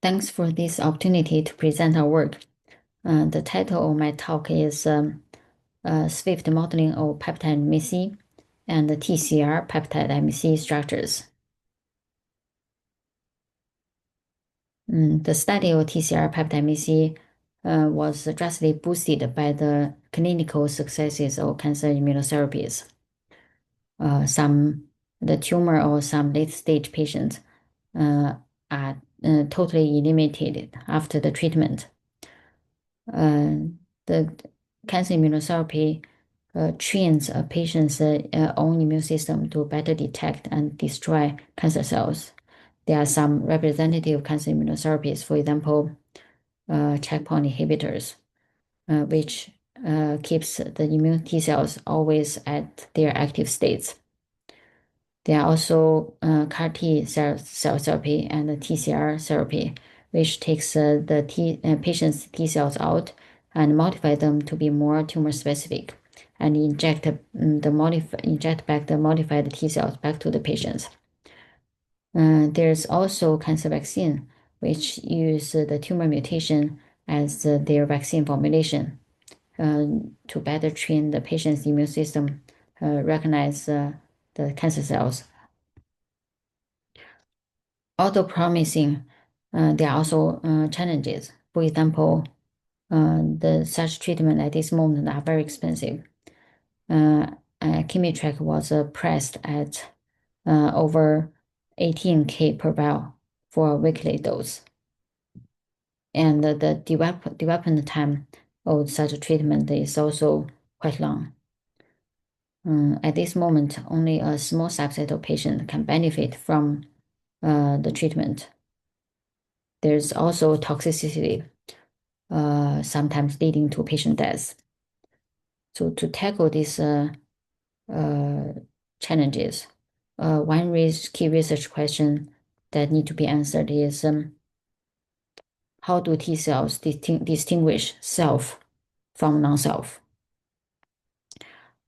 Thanks for this opportunity to present our work. The title of my talk is Swift Modeling of Peptide-MHC and the TCR-peptide-MHC structures. The study of TCR-peptide-MHC was drastically boosted by the clinical successes of cancer immunotherapies. The tumor or some late-stage patients are totally eliminated after the treatment. The cancer immunotherapy trains a patient's own immune system to better detect and destroy cancer cells. There are some representative cancer immunotherapies, for example, checkpoint inhibitors, which keeps the immune T cells always at their active states. There are also CAR T cell therapy and the TCR therapy, which takes the patient's T cells out and modify them to be more tumor-specific and inject back the modified T cells back to the patients. There's also cancer vaccine, which use the tumor mutation as their vaccine formulation to better train the patient's immune system, recognize the cancer cells. Although promising, there are also challenges. For example, such treatment at this moment are very expensive. Kimmtrak was priced at over 18K per vial for a weekly dose. And the development time of such a treatment is also quite long. At this moment, only a small subset of patients can benefit from the treatment. There's also toxicity, sometimes leading to patient death. So to tackle these challenges, one key research question that need to be answered is how do T cells distinguish self from non-self?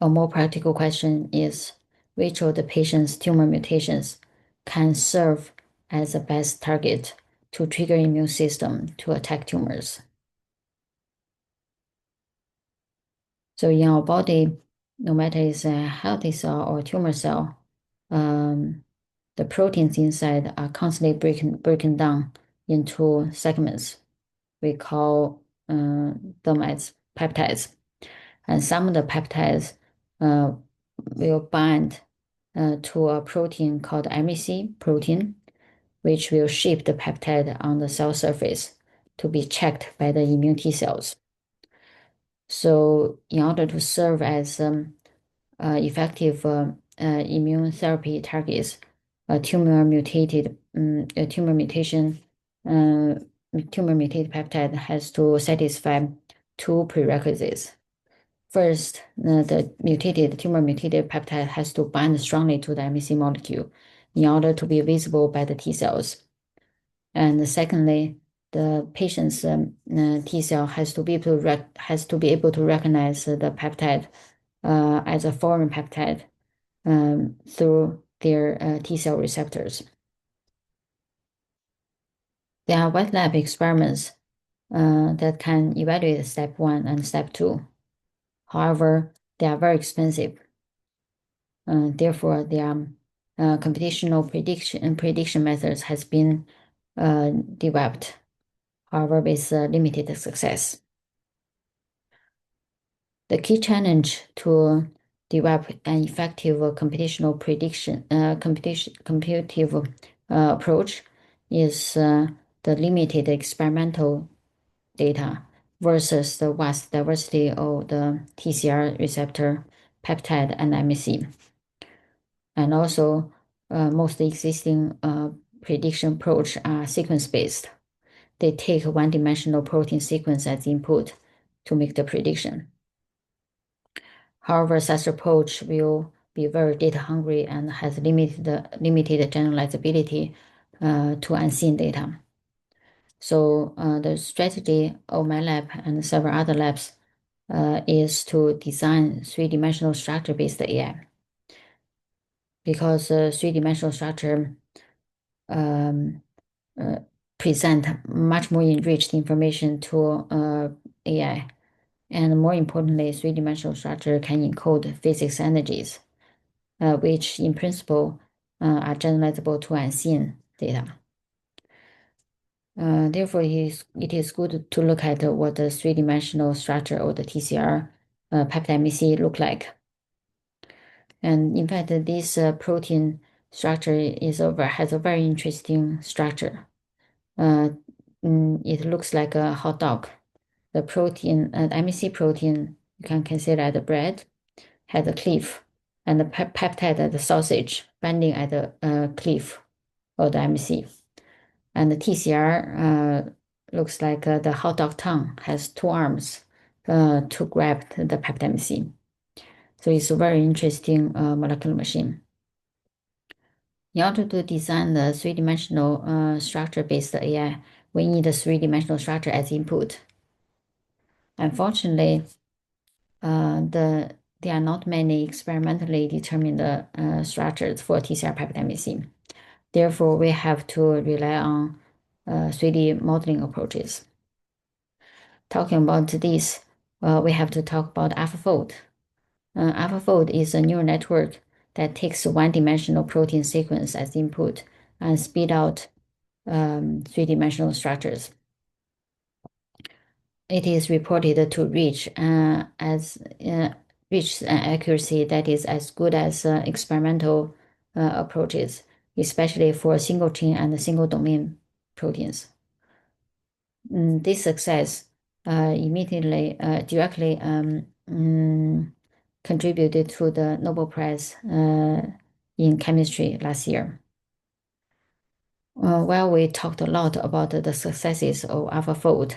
A more practical question is which of the patient's tumor mutations can serve as the best target to trigger immune system to attack tumors. So in our body, no matter it's a healthy cell or tumor cell, the proteins inside are constantly broken down into segments. We call them as peptides. And some of the peptides will bind to a protein called MHC protein, which will shape the peptide on the cell surface to be checked by the immune T cells. So in order to serve as effective immunotherapy targets, tumor mutated peptide has to satisfy two prerequisites. First, the tumor mutated peptide has to bind strongly to the MHC molecule in order to be visible by the T cells. And secondly, the patient's T cell has to be able to recognize the peptide as a foreign peptide through their T cell receptors. There are wet lab experiments that can evaluate step 1 and step 2. However, they are very expensive. Therefore, their computational prediction methods has been developed, however, with limited success. The key challenge to develop an effective computative approach is the limited experimental data versus the vast diversity of the TCR receptor, peptide, and MHC. And also, most existing prediction approach are sequence-based. They take one-dimensional protein sequence as input to make the prediction. However, such approach will be very data-hungry and has limited generalizability to unseen data. So the strategy of my lab and several other labs is to design three-dimensional structure-based AI. Because three-dimensional structure present much more enriched information to AI. And more importantly, three-dimensional structure can encode physics energies, which in principle are generalizable to unseen data. Therefore, it is good to look at what the three-dimensional structure of the TCR peptide-MHC look like. And in fact, this protein structure has a very interesting structure. It looks like a hot dog. The protein, the MHC protein, you can consider as a bread, has a cleave, and the peptide at the sausage binding at the cleave of the MHC. And the TCR looks like the hot dog tongue has two arms to grab the peptide MHC. So it's a very interesting molecular machine. In order to design the three-dimensional structure-based AI, we need a three-dimensional structure as input. Unfortunately, there are not many experimentally determined structures for TCR peptide-MHC. Therefore, we have to rely on 3D modeling approaches. Talking about this, we have to talk about AlphaFold. AlphaFold is a neural network that takes one-dimensional protein sequence as input and spit out three-dimensional structures. It is reported to reach an accuracy that is as good as experimental approaches, especially for single chain and single domain proteins. This success immediately directly contributed to the Nobel Prize in chemistry last year. While we talked a lot about the successes of AlphaFold,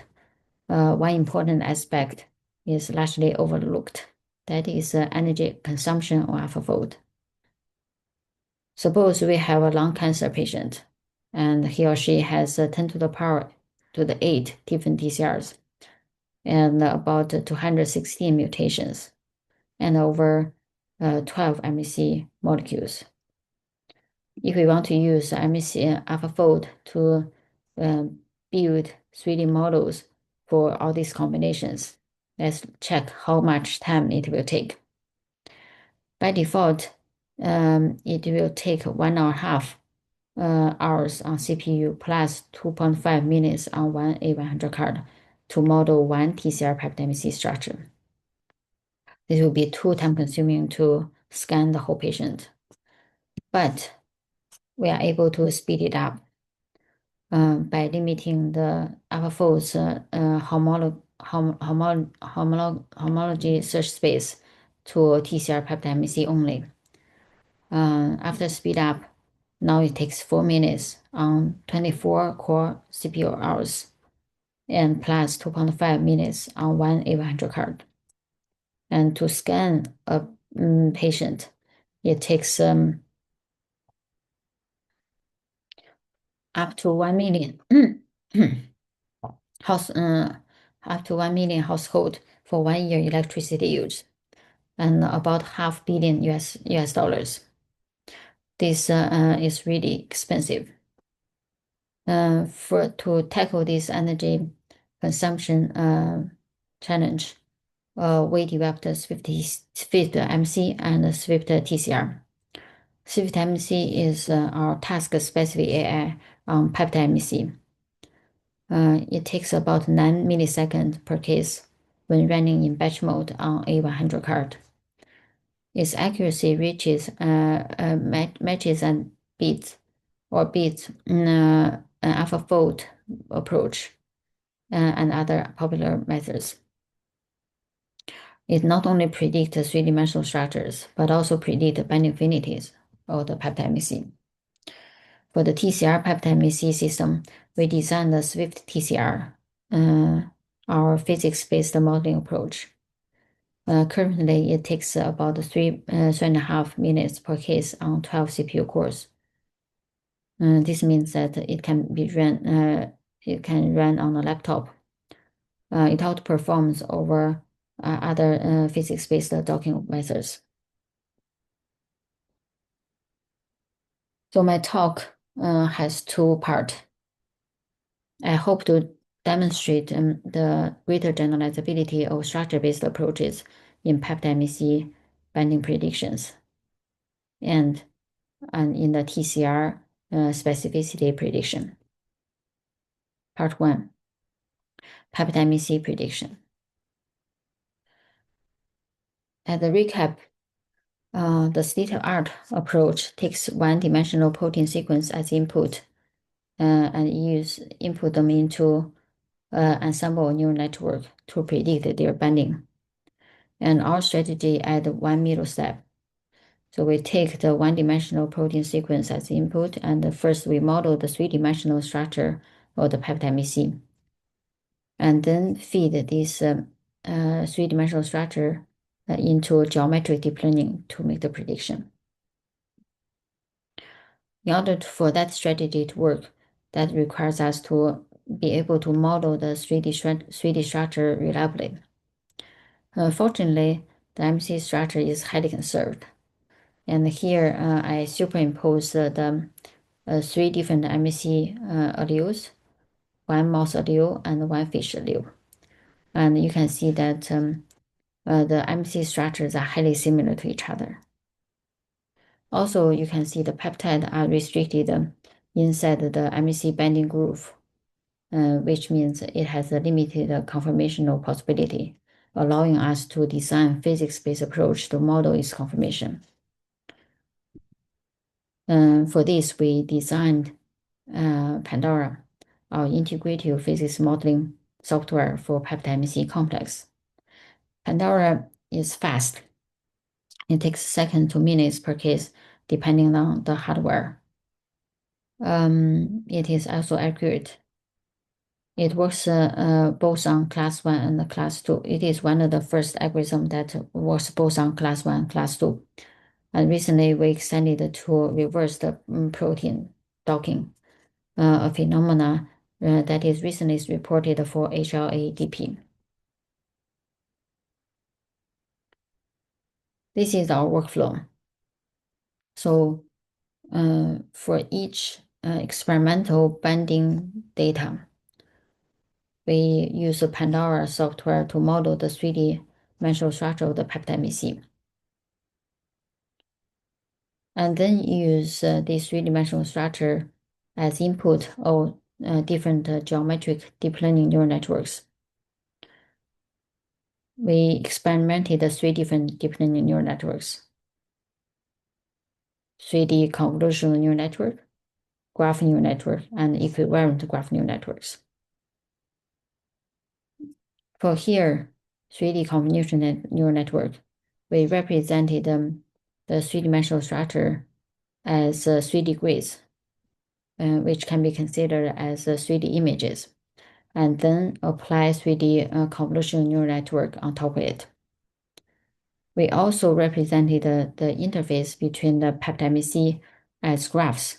one important aspect is largely overlooked. That is energy consumption of AlphaFold. Suppose we have a lung cancer patient, and he or she has 10 to the power to the 8 different TCRs, and about 216 mutations, and over 12 MHC molecules. If we want to use MHC AlphaFold to build 3D models for all these combinations, let's check how much time it will take. By default, it will take 1.5 hours on CPU plus 2.5 minutes on one A100 card to model one TCR peptide-MHC structure. This will be too time-consuming to scan the whole patient. But we are able to speed it up by limiting the AlphaFold's homology search space to TCR peptide-MHC only. After speed up, now it takes 4 minutes on 24 core CPU hours and plus 2.5 minutes on one A100 card. And to scan a patient, it takes up to 1 million up to 1 million household for 1 year electricity use, and about $500 million US dollars. This is really expensive. To tackle this energy consumption challenge, we developed SwiftMHC and SwiftTCR. SwiftMHC is our task-specific AI on peptide-MHC. It takes about 9 milliseconds per case when running in batch mode on A100 card. Its accuracy reaches matches and beats an AlphaFold approach and other popular methods. It not only predicts three-dimensional structures, but also predicts binding affinities of the peptide-MHC. For the TCR peptide-MHC system, we designed the SwiftTCR, our physics-based modeling approach. Currently, it takes about 3.5 minutes per case on 12 CPU cores. This means that it can run on a laptop. It outperforms over other physics-based docking methods. So my talk has two parts. I hope to demonstrate the greater generalizability of structure-based approaches in peptide-MHC binding predictions and in the TCR specificity prediction. Part 1, peptide-MHC prediction. As a recap, the state-of-art approach takes one-dimensional protein sequence as input and input them into ensemble neural network to predict their binding. And our strategy add one middle step. So we take the one-dimensional protein sequence as input, and first we model the three-dimensional structure of the peptide-MHC, and then feed this three-dimensional structure into geometric deep learning to make the prediction. In order for that strategy to work, that requires us to be able to model the 3D structure reliably. Fortunately, the MHC structure is highly conserved. And here I superimpose the three different MHC alleles, one mouse allele and one fish allele. And you can see that the MHC structures are highly similar to each other. Also, you can see the peptides are restricted inside the MHC binding groove, which means it has a limited conformational possibility, allowing us to design physics-based approach to model its conformation. For this, we designed Pandora, our integrative physics modeling software for peptide-MHC complex. Pandora is fast. It takes seconds to minutes per case, depending on the hardware. It is also accurate. It works both on class 1 and class 2. It is one of the first algorithms that works both on class 1 and class 2. And recently, we extended to reverse the protein docking, a phenomena that is recently reported for HLA-DP. This is our workflow. So for each experimental binding data, we use a Pandora software to model the 3D-dimensional structure of the peptide-MHC. And then use this three-dimensional structure as input of different geometric deep learning neural networks. We experimented the three different deep learning neural networks: 3D convolutional neural network, graph neural network, and equivalent graph neural networks. For here, 3D convolutional neural network, we represented the three-dimensional structure as 3D grids, which can be considered as 3D images, and then apply 3D convolutional neural network on top of it. We also represented the interface between the peptide-MHC as graphs,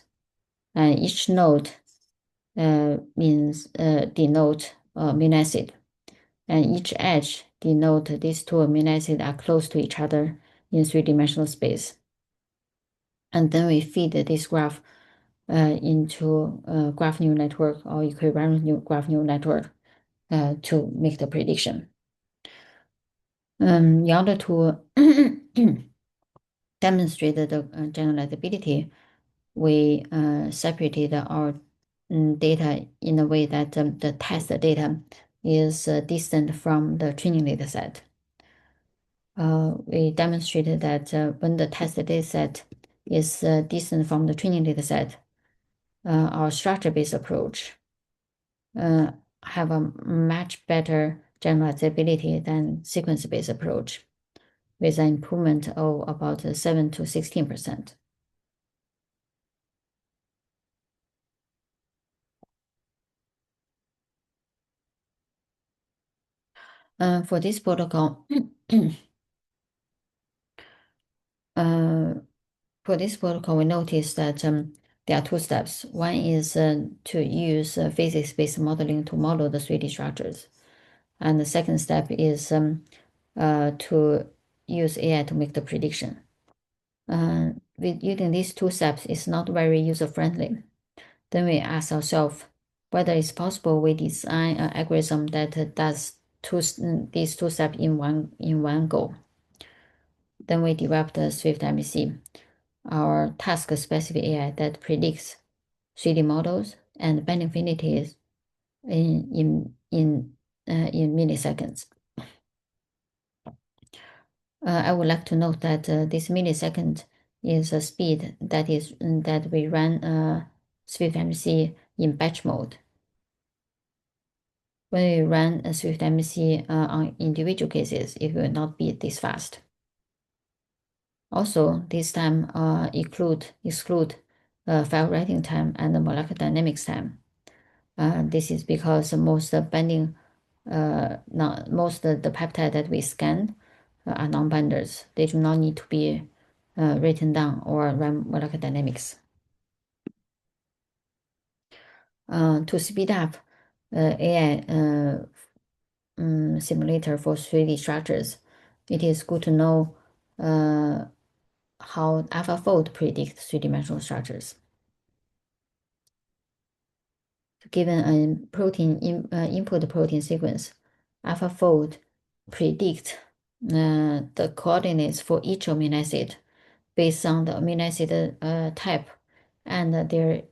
and each node denote amino acid, and each edge denote these two amino acids are close to each other in three-dimensional space. And then we feed this graph into graph neural network or equivalent graph neural network to make the prediction. In order to demonstrate the generalizability, we separated our data in a way that the test data is distant from the training data set. We demonstrated that when the test data set is distant from the training data set, our structure-based approach have a much better generalizability than sequence-based approach, with an improvement of about 7 to 16%. For this protocol, we noticed that there are two steps. One is to use physics-based modeling to model the 3D structures. And the second step is to use AI to make the prediction. With using these two steps, it's not very user-friendly. Then we ask ourselves, whether it's possible we design an algorithm that does these two steps in one go. Then we developed the SwiftMHC, our task-specific AI that predicts 3D models and band affinities in milliseconds. I would like to note that this millisecond is a speed that we run SwiftMHC in batch mode. When we run a SwiftMHC on individual cases, it will not be this fast. Also, this time exclude file writing time and the molecular dynamics time. This is because most of the peptide that we scan are non-binders. They do not need to be written down or run molecular dynamics. To speed up AI simulator for 3D structures, it is good to know how AlphaFold predicts three-dimensional structures. Given a protein input protein sequence, AlphaFold predicts the coordinates for each amino acid based on the amino acid type and their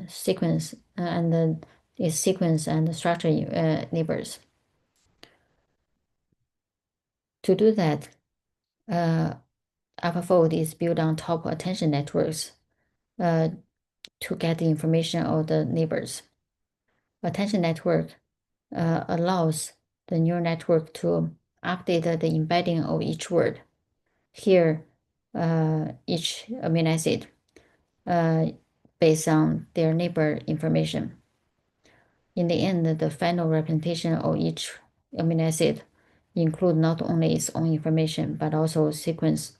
sequence and its sequence and structure neighbors. To do that, AlphaFold is built on top attention networks to get the information of the neighbors. Attention network allows the neural network to update the embedding of each word. Here, each amino acid based on their neighbor information. In the end, the final representation of each amino acid include not only its own information, but also sequence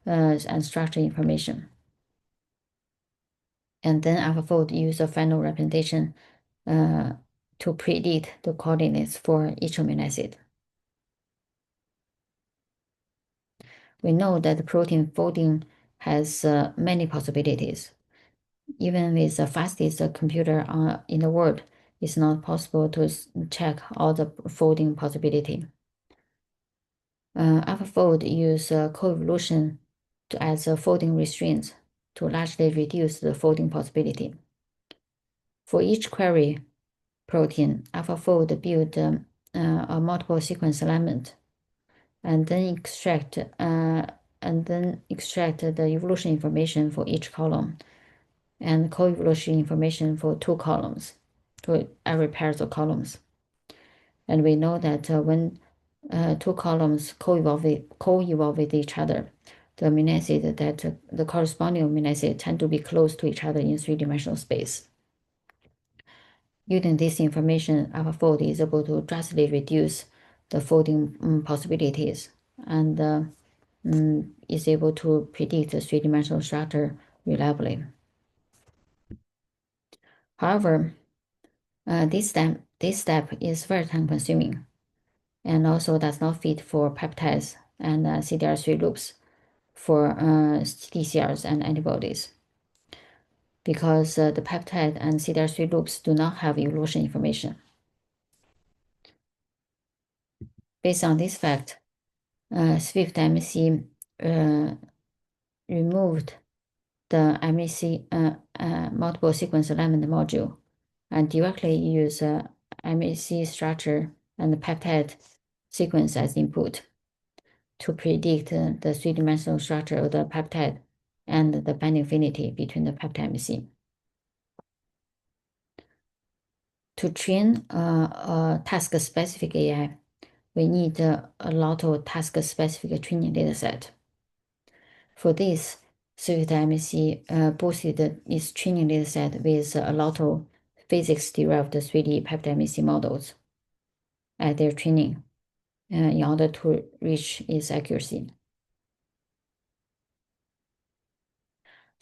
and structure information. And then AlphaFold use a final representation to predict the coordinates for each amino acid. We know that the protein folding has many possibilities. Even with the fastest computer in the world, it's not possible to check all the folding possibility. AlphaFold use coevolution as a folding restraints to largely reduce the folding possibility. For each query protein, AlphaFold build a multiple sequence alignment and then extract the evolution information for each column and co-evolution information for two columns, for every pairs of columns. And we know that when two columns co-evolve with each other, the amino acid that the corresponding amino acid tend to be close to each other in three-dimensional space. Using this information, AlphaFold is able to drastically reduce the folding possibilities and is able to predict the three-dimensional structure reliably. However, this step is very time-consuming and also does not fit for peptides and CDR3 loops for TCRs and antibodies, because the peptide and CDR3 loops do not have evolution information. Based on this fact, SwiftMHC removed the MHC multiple sequence alignment module and directly use MHC structure and the peptide sequence as input to predict the three-dimensional structure of the peptide and the binding affinity between the peptide MHC. To train a task-specific AI, we need a lot of task-specific training dataset. For this, SwiftMHC boosted its training dataset with a lot of physics-derived 3D peptide MHC models at their training in order to reach its accuracy.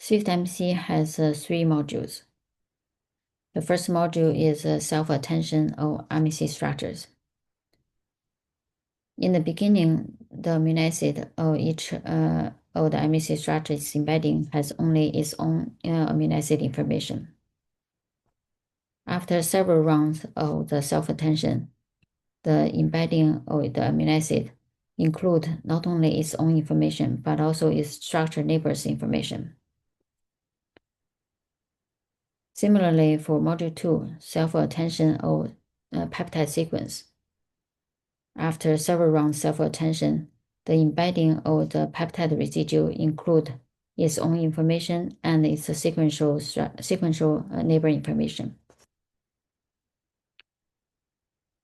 SwiftMHC has three modules. The first module is self-attention of MHC structures. In the beginning, the amino acid of each of the MHC structures, its embedding, has only its own amino acid information. After several rounds of the self-attention, the embedding of the amino acid include not only its own information, but also its structure neighbors information. Similarly, for module 2, self-attention of peptide sequence. After several rounds self-attention, the embedding of the peptide residue include its own information and its sequential neighbor information.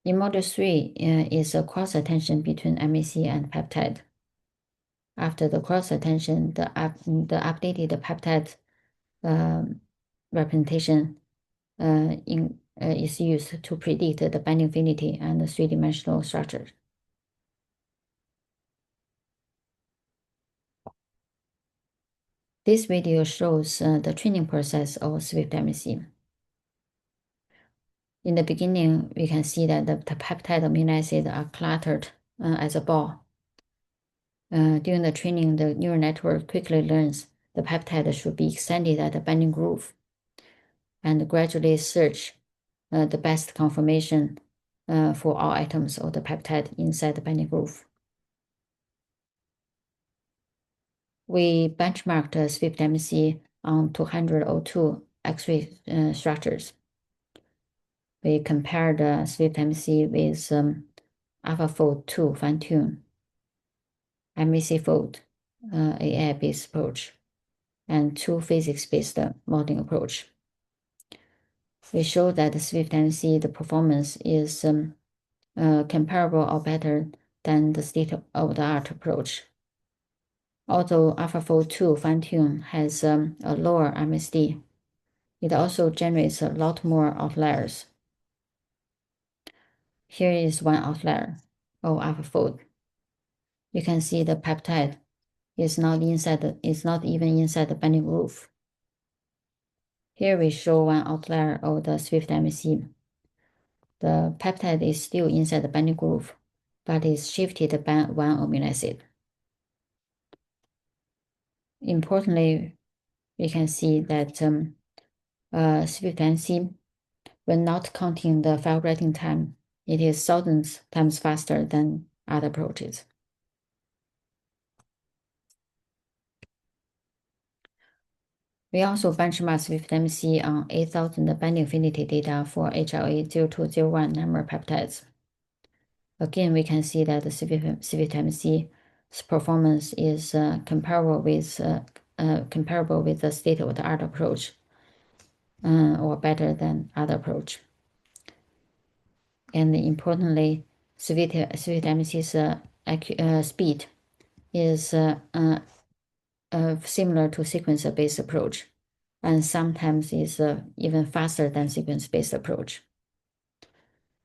In module 3 is a cross-attention between MHC and peptide. After the cross-attention, the updated peptide representation is used to predict the binding affinity and the three-dimensional structure. This video shows the training process of SwiftMHC. In the beginning, we can see that the peptide amino acids are cluttered as a ball. During the training, the neural network quickly learns the peptide should be extended at the binding groove and gradually search the best conformation for all atoms of the peptide inside the binding groove. We benchmarked SwiftMHC on 202 X-ray structures. We compared SwiftMHC with AlphaFold 2 fine-tune, MHC fold, AI-based approach, and two physics-based modeling approach. We show that the SwiftMHC, the performance is comparable or better than the state-of-the-art approach. Although AlphaFold 2 fine-tune has a lower MSD, it also generates a lot more outliers. Here is one outlier of AlphaFold. You can see the peptide is not even inside the binding groove. Here we show one outlier of the SwiftMHC. The peptide is still inside the binding groove, but is shifted by one amino acid. Importantly, we can see that SwiftMHC, when not counting the file writing time, it is thousands times faster than other approaches. We also benchmarked SwiftMHC on 8,000 binding affinity data for HLA-0201 number peptides. Again, we can see that the SwiftMHC's performance is comparable with the state-of-the-art approach, or better than other approach. And importantly, SwiftMHC's speed is similar to sequencer-based approach, and sometimes is even faster than sequence-based approach.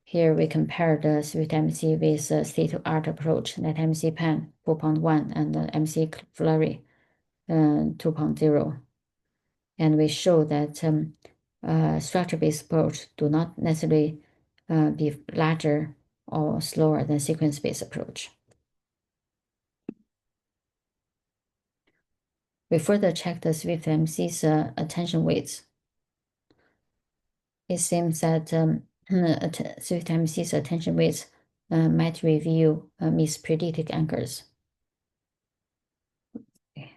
Here we compare the SwiftMHC with the state-of-the-art approach, NetMHC Pan 4.1 and the MC Flurry 2.0. And we show that structure-based approach do not necessarily be larger or slower than sequence-based approach. We further checked the SwiftMHC's attention weights. It seems that SwiftMHC's attention weights might reveal mispredicted anchors.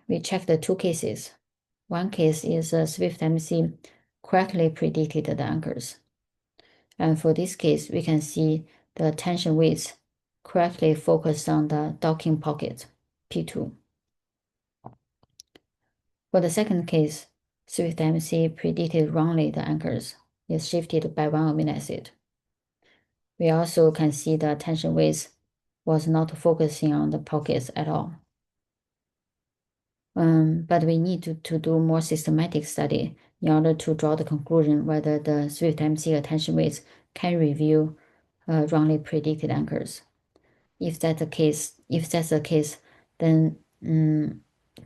We checked the two cases. One case is SwiftMHC correctly predicted the anchors. And for this case, we can see the attention weights correctly focused on the docking pocket, P2. For the second case, SwiftMHC predicted wrongly the anchors is shifted by one amino acid. We also can see the attention weights was not focusing on the pockets at all. But we need to do more systematic study in order to draw the conclusion whether the SwiftMHC attention weights can reveal wrongly predicted anchors. If that's the case, then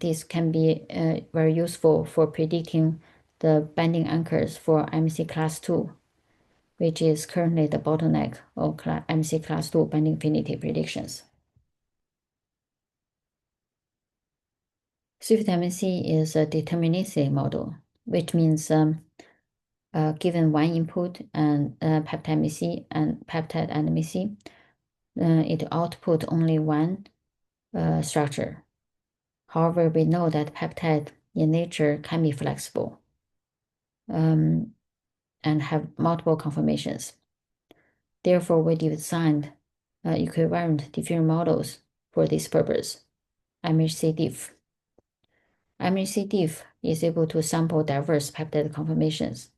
this can be very useful for predicting the binding anchors for MHC class 2, which is currently the bottleneck of MHC class 2 binding affinity predictions. SwiftMHC is a deterministic model, which means given one input and peptide-MHC and peptide-MHC, it output only one structure. However, we know that peptide in nature can be flexible and have multiple conformations. Therefore, we designed equivalent diffusion models for this purpose, mHC-diff. mHC-diff is able to sample diverse peptide conformations,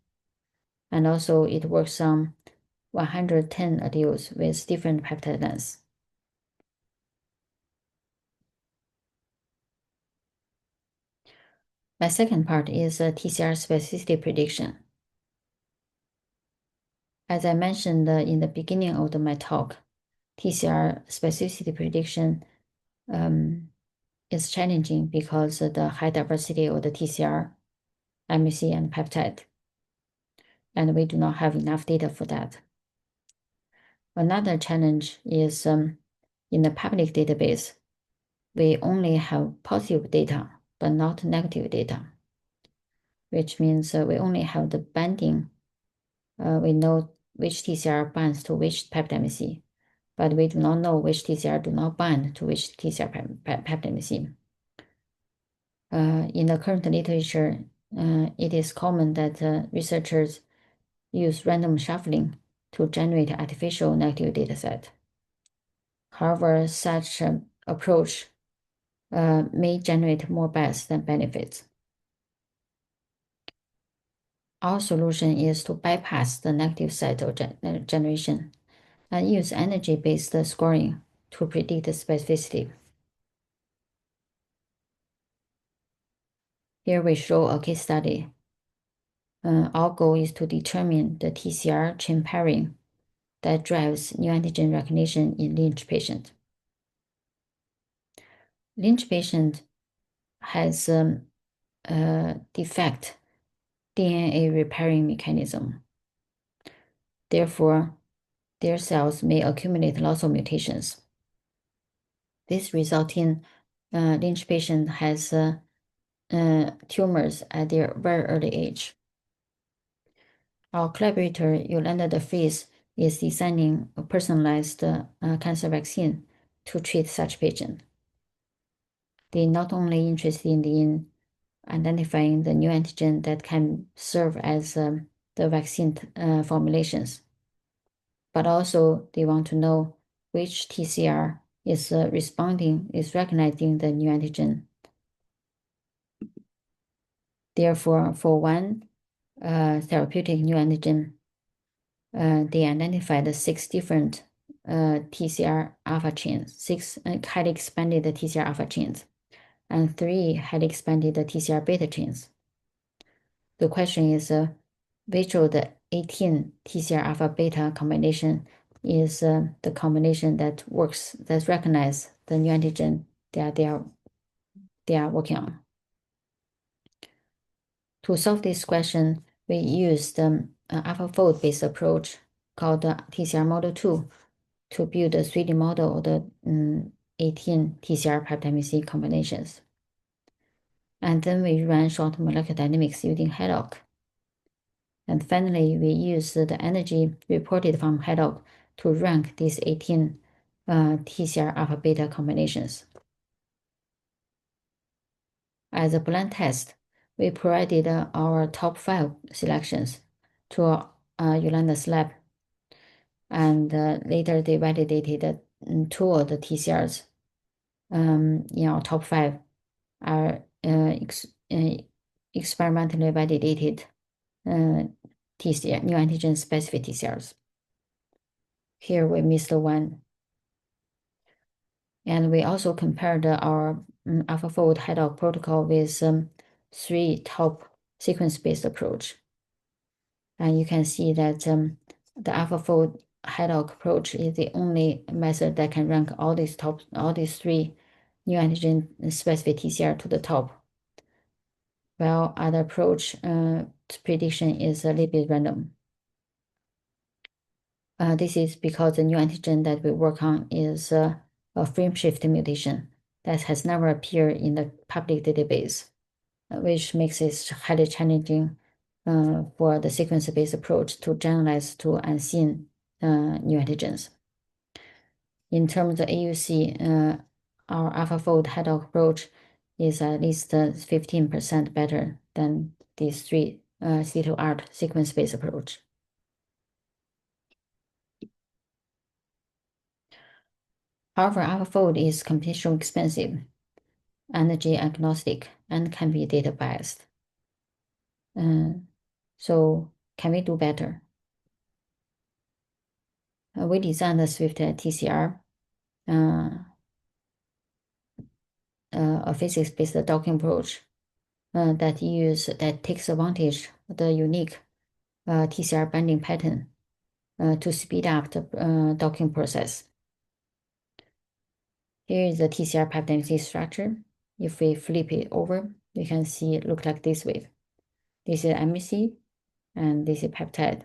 and also it works on 110 alleles with different peptide lengths. My second part is TCR specificity prediction. As I mentioned in the beginning of my talk, TCR specificity prediction is challenging because of the high diversity of the TCR, MHC, and peptide, and we do not have enough data for that. Another challenge is in the public database, we only have positive data, but not negative data, which means we only have the binding. We know which TCR binds to which peptide-MHC, but we do not know which TCR do not bind to which TCR peptide-MHC. In the current literature, it is common that researchers use random shuffling to generate artificial negative dataset. However, such approach may generate more bias than benefits. Our solution is to bypass the negative set of generation and use energy-based scoring to predict the specificity. Here we show a case study. Our goal is to determine the TCR chain pairing that drives neoantigen recognition in Lynch patient. Lynch patient has a defect DNA repairing mechanism. Therefore, their cells may accumulate lots of mutations. This results in Lynch patient has tumors at their very early age. Our collaborator, Yolanda de Vries, is designing a personalized cancer vaccine to treat such patients. They're not only interested in identifying the new antigen that can serve as the vaccine formulations, but also they want to know which TCR is recognizing the new antigen. Therefore, for one therapeutic new antigen, they identified 6 different TCR alpha chains, 6 highly expanded TCR alpha chains, and 3 highly expanded TCR beta chains. The question is, which of the 18 TCR alpha beta combination is the combination that recognizes the new antigen that they are working on. To solve this question, we used AlphaFold-based approach called the TCR Model 2 to build a 3D model of the 18 TCR-peptide-MHC combinations. And then we ran short molecular dynamics using HEDOC. And finally, we used the energy reported from HEDOC to rank these 18 TCR alpha-beta combinations. As a blind test, we provided our top 5 selections to Yolanda's lab, and later they validated 2 of the TCRs in our top 5 are experimentally validated TCR, new antigen specific TCRs. Here we missed one. And we also compared our AlphaFold HEDOC protocol with 3 top sequence-based approach. And you can see that the AlphaFold HEDOC approach is the only method that can rank all these 3 new antigen specific TCR to the top. While other approach prediction is a little bit random. This is because the new antigen that we work on is a frame shift mutation that has never appeared in the public database, which makes it highly challenging for the sequence-based approach to generalize to unseen new antigens. In terms of AUC, our AlphaFold head-hoc approach is at least 15% better than these three state-of-art sequence-based approach. However, AlphaFold is computationally expensive, energy agnostic, and can be data biased. So can we do better? We designed the SwiftTCR, a physics-based docking approach that takes advantage of the unique TCR binding pattern to speed up the docking process. Here is the TCR-peptide-MHC structure. If we flip it over, we can see it look like this way. This is MHC, and this is peptide.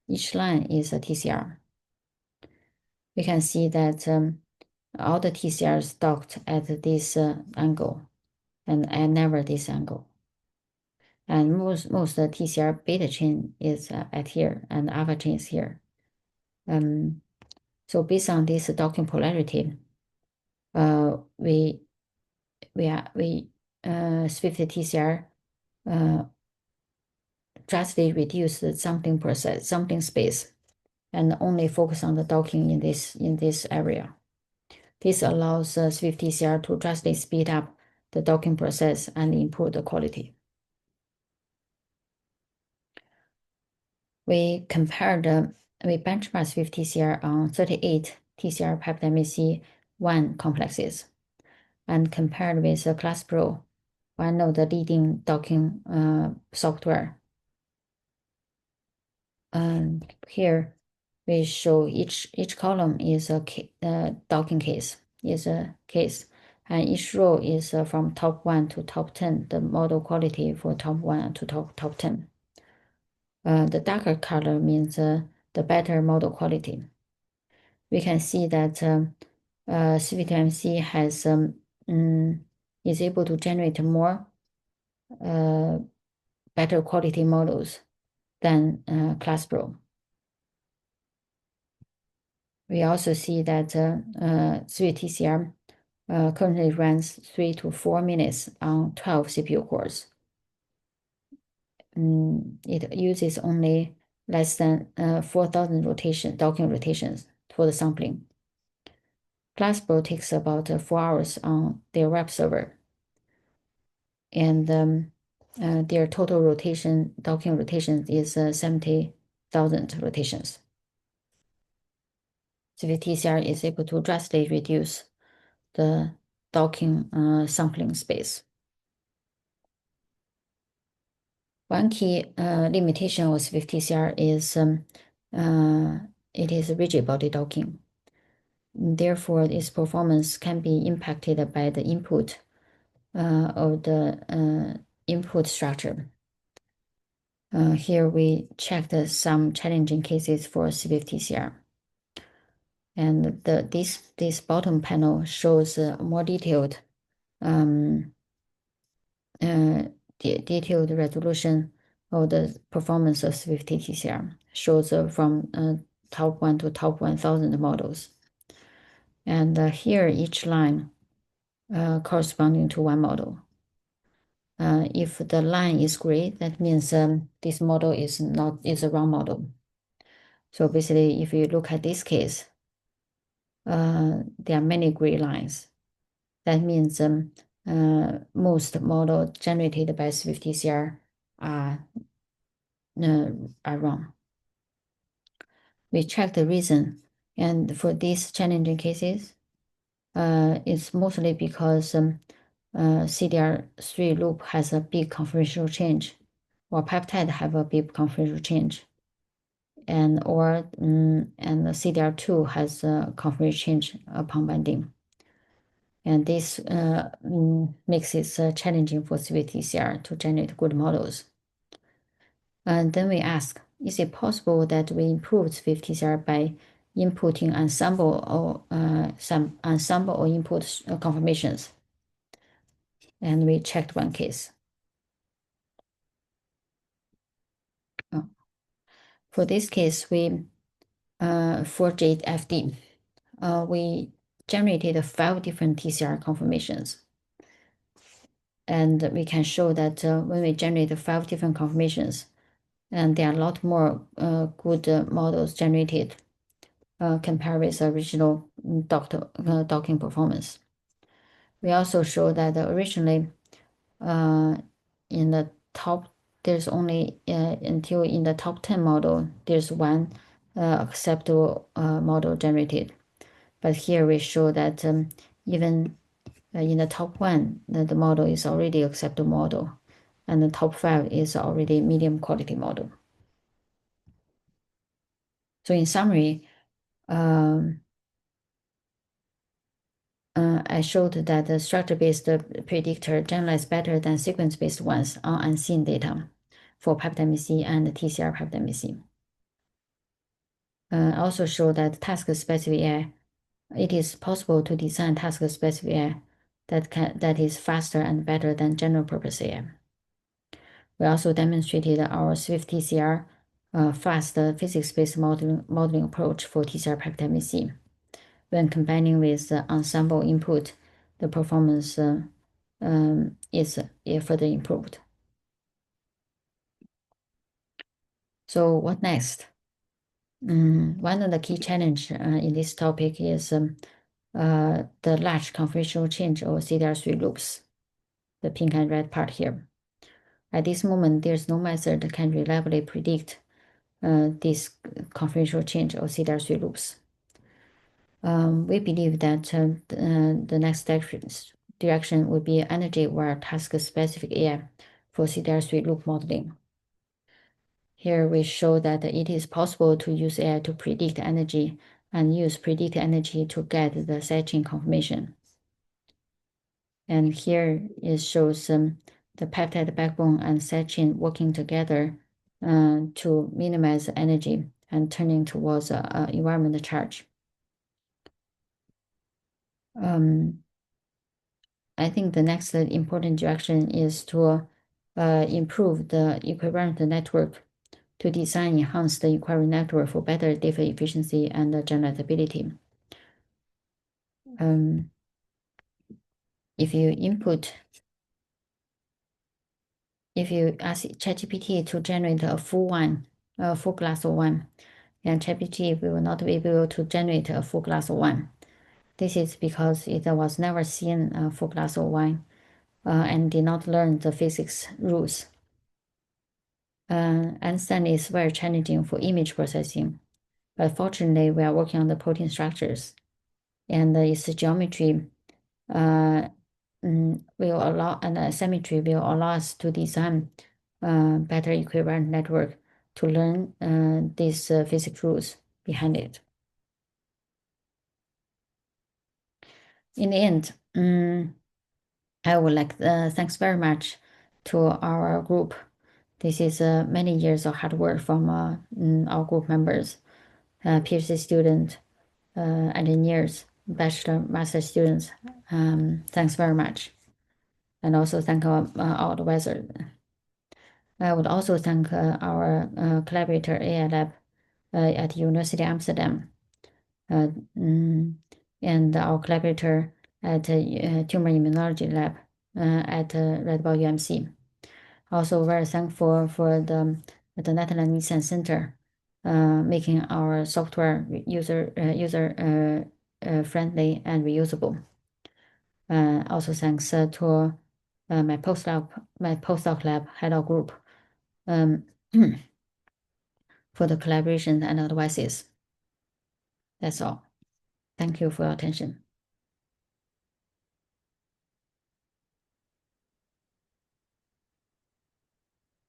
Each line is a TCR. We can see that all the TCRs docked at this angle, and never this angle. And most TCR beta chain is at here, and alpha chain is here. So based on this docking polarity, we SwiftTCR drastically reduce the sampling space, and only focus on the docking in this area. This allows SwiftTCR to drastically speed up the docking process and improve the quality. We benchmarked SwiftTCR on 38 TCR-peptide-MHC 1 complexes, and compared with ClassPro, one of the leading docking software. Here we show each column is a docking case, and each row is from top 1 to top 10, the model quality for top 1 to top 10. The darker color means the better model quality. We can see that SwiftMHC has is able to generate more better quality models than ClassPro. We also see that SwiftTCR currently runs 3 to 4 minutes on 12 CPU cores. It uses only less than 4,000 docking rotations for the sampling. ClassPro takes about 4 hours on their web server, and their total docking rotation is 70,000 rotations. SwiftTCR is able to drastically reduce the docking sampling space. One key limitation of SwiftTCR is it is rigid body docking. Therefore, its performance can be impacted by the input of the input structure. Here we checked some challenging cases for SwiftTCR. And this bottom panel shows more detailed detailed resolution of the performance of SwiftTCR, shows from top 1 to top 1,000 models. And here each line corresponding to one model. If the line is gray, that means this model is a wrong model. So basically, if you look at this case, there are many gray lines. That means most models generated by SwiftTCR are wrong. We checked the reason, and for these challenging cases, it's mostly because CDR3 loop has a big conformational change, or peptide have a big conformational change, and the CDR2 has a conformational change upon binding. And this makes it challenging for SwiftTCR to generate good models. And then we ask, is it possible that we improve SwiftTCR by inputting ensemble or input conformations? And we checked one case. For this case, for JFD, we generated 5 different TCR conformations. And we can show that when we generate 5 different conformations, and there are a lot more good models generated compared with original docking performance. We also show that originally in the top, there's only until in the top 10 model, there's one acceptable model generated. But here we show that even in the top 1, the model is already acceptable model, and the top 5 is already medium quality model. So in summary, I showed that the structure-based predictor generalized better than sequence-based ones on unseen data for peptides-MHC and TCR-peptide-MHC. Also show that task-specific AI, it is possible to design task-specific AI that is faster and better than general-purpose AI. We also demonstrated our SwiftTCR fast physics-based modeling approach for TCR-peptide-MHC. When combining with the ensemble input, the performance is further improved. So what next? One of the key challenges in this topic is the large conformational change of CDR3 loops, the pink and red part here. At this moment, there's no method that can reliably predict this conformational change of CDR3 loops. We believe that the next direction would be energy-aware task-specific AI for CDR3 loop modeling. Here we show that it is possible to use AI to predict energy and use predicted energy to get the sidechain conformation. And here it shows the peptide backbone and sidechain working together to minimize energy and turning towards environmental charge. I think the next important direction is to improve the equivalent network to design enhance the equivalent network for better data efficiency and generalizability. If you ask ChatGPT to generate a full glass of wine, and ChatGPT will not be able to generate a full glass of wine. This is because it was never seen a full glass of wine and did not learn the physics rules. Understanding is very challenging for image processing, but fortunately, we are working on the protein structures, and its geometry will allow, and symmetry will allow us to design better equivalent network to learn these physics rules behind it. In the end, I would like thanks very much to our group. This is many years of hard work from our group members, PhD students, engineers, bachelor, master students. Thanks very much. And also thank our advisor. I would also thank our collaborator AI lab at University of Amsterdam, and our collaborator at tumor immunology lab at Radboudumc. Also very thankful for the Netherlands Nissan Center making our software user friendly and reusable. Also thanks to my postdoc lab head group for the collaboration and advices. That's all. Thank you for your attention.